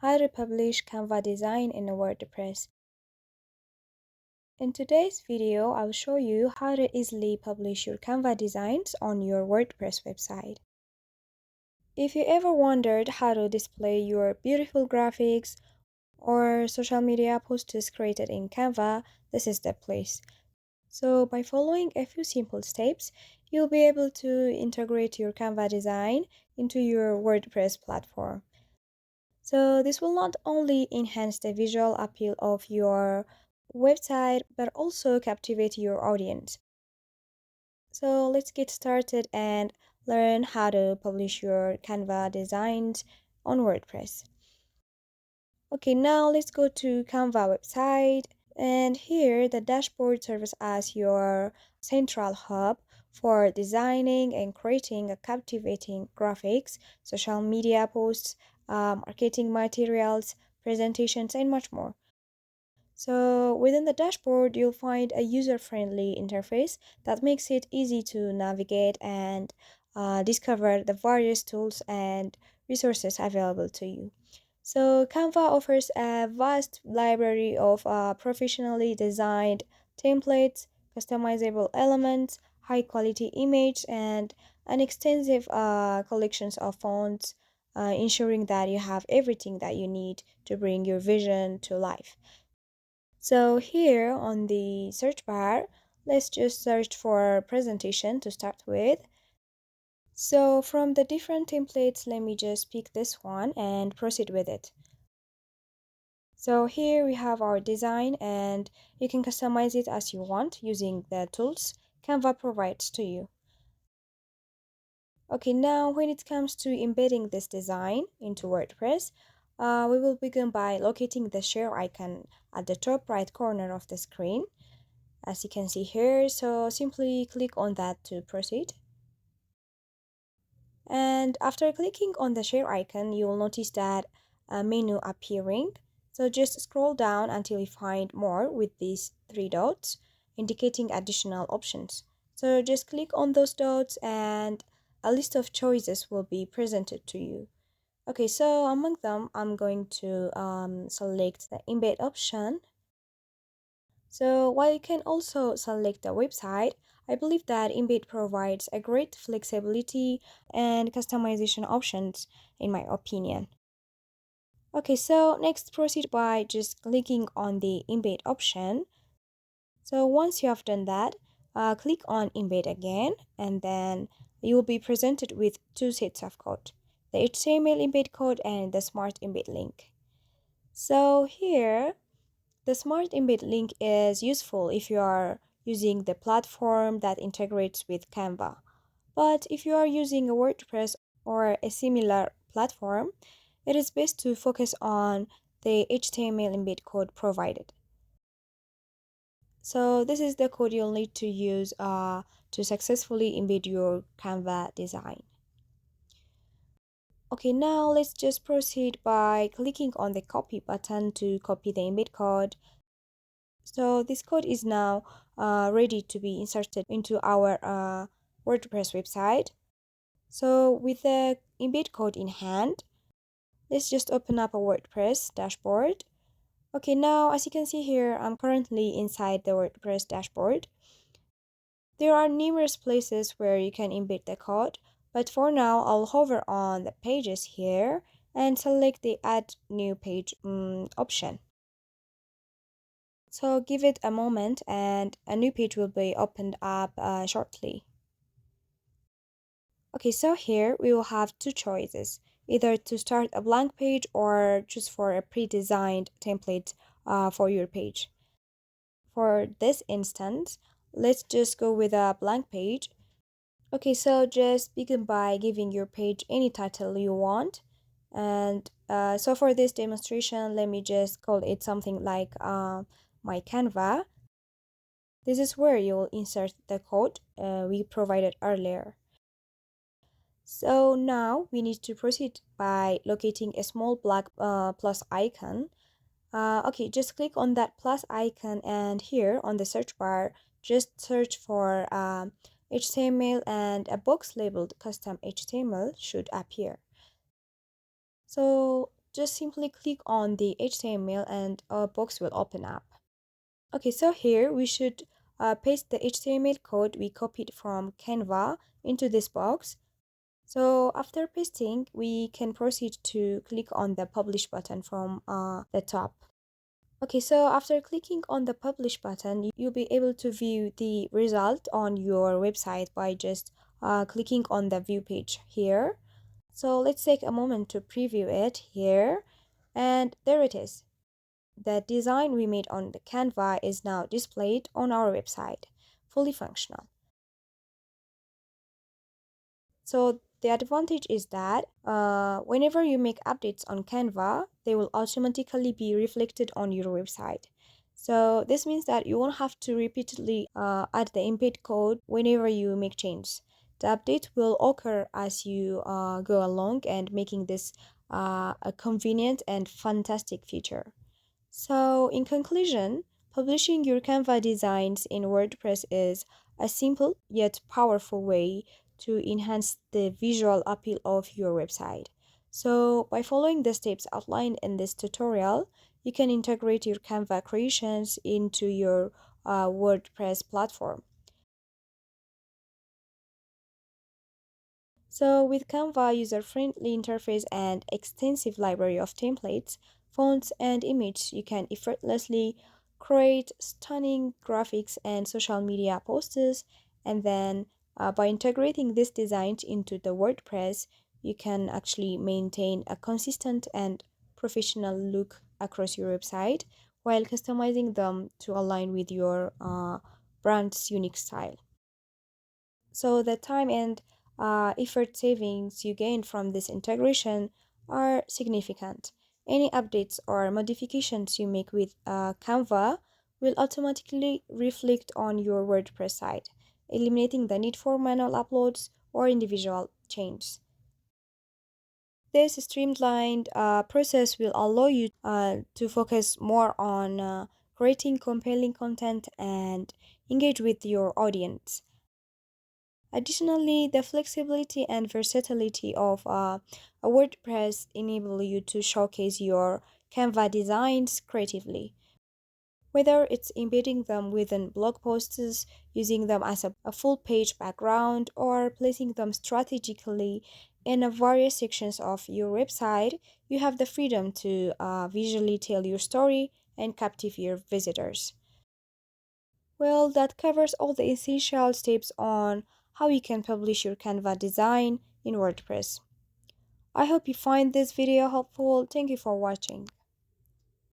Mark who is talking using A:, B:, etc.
A: how to publish Canva design in a WordPress. In today's video, I'll show you how to easily publish your Canva designs on your WordPress website. If you ever wondered how to display your beautiful graphics or social media posts created in Canva, this is the place. So by following a few simple steps, you'll be able to integrate your Canva design into your WordPress platform. So this will not only enhance the visual appeal of your website, but also captivate your audience. So let's get started and learn how to publish your Canva designs on WordPress. Okay, now let's go to Canva website, and here the dashboard serves as your central hub for designing and creating a captivating graphics, social media posts, marketing materials, presentations, and much more. So within the dashboard, you'll find a user-friendly interface that makes it easy to navigate and discover the various tools and resources available to you. So Canva offers a vast library of professionally designed templates, customizable elements, high-quality images, and an extensive collections of fonts, ensuring that you have everything that you need to bring your vision to life. So here on the search bar, let's just search for presentation to start with. So from the different templates, let me just pick this one and proceed with it. So here we have our design, and you can customize it as you want using the tools Canva provides to you. Okay, now when it comes to embedding this design into WordPress, we will begin by locating the share icon at the top right corner of the screen, as you can see here. So simply click on that to proceed. And after clicking on the share icon, you will notice that a menu appearing. So just scroll down until you find more with these three dots indicating additional options. So just click on those dots and a list of choices will be presented to you. Okay, so among them, I'm going to select the embed option. So while you can also select the website, I believe that embed provides a great flexibility and customization options in my opinion. Okay, so next proceed by just clicking on the embed option. So once you have done that, click on embed again, and then you will be presented with two sets of code, the HTML embed code and the smart embed link. So here, the smart embed link is useful if you are using the platform that integrates with Canva. But if you are using a WordPress or a similar platform, it is best to focus on the HTML embed code provided. So this is the code you'll need to use to successfully embed your Canva design. Okay, now let's just proceed by clicking on the copy button to copy the embed code. So this code is now ready to be inserted into our WordPress website. So with the embed code in hand, let's just open up a WordPress dashboard. Okay, now as you can see here, I'm currently inside the WordPress dashboard. There are numerous places where you can embed the code, but for now, I'll hover on the pages here and select the add new page option. So give it a moment and a new page will be opened up shortly. Okay, so here we will have two choices, either to start a blank page or choose for a pre-designed template for your page. For this instance, let's just go with a blank page. Okay, so just begin by giving your page any title you want. And so for this demonstration, let me just call it something like my Canva. This is where you will insert the code we provided earlier. So now we need to proceed by locating a small black plus icon. Okay, just click on that plus icon, and here on the search bar, just search for HTML, and a box labeled custom HTML should appear. So just simply click on the HTML and a box will open up. Okay, so here we should paste the HTML code we copied from Canva into this box. So after pasting, we can proceed to click on the publish button from the top. Okay, so after clicking on the publish button, you'll be able to view the result on your website by just clicking on the view page here. So let's take a moment to preview it here. And there it is. The design we made on the Canva is now displayed on our website, fully functional. So the advantage is that whenever you make updates on Canva, they will automatically be reflected on your website. So this means that you won't have to repeatedly add the embed code whenever you make changes. The update will occur as you go along and making this a convenient and fantastic feature. So, in conclusion, publishing your Canva designs in WordPress is a simple yet powerful way to enhance the visual appeal of your website. So, by following the steps outlined in this tutorial, you can integrate your Canva creations into your WordPress platform. So with Canva user-friendly interface and extensive library of templates, fonts, and images, you can effortlessly create stunning graphics and social media posts. And then by integrating these designs into the WordPress, you can actually maintain a consistent and professional look across your website while customizing them to align with your brand's unique style. So the time and effort savings you gain from this integration are significant. Any updates or modifications you make with Canva will automatically reflect on your WordPress site, eliminating the need for manual uploads or individual changes. This streamlined process will allow you to focus more on creating compelling content and engage with your audience. Additionally, the flexibility and versatility of a WordPress enable you to showcase your Canva designs creatively. Whether it's embedding them within blog posts, using them as a full page background, or placing them strategically in various sections of your website, you have the freedom to visually tell your story and captivate your visitors. Well, that covers all the essential steps on how you can publish your Canva design in WordPress. I hope you find this video helpful. Thank you for watching.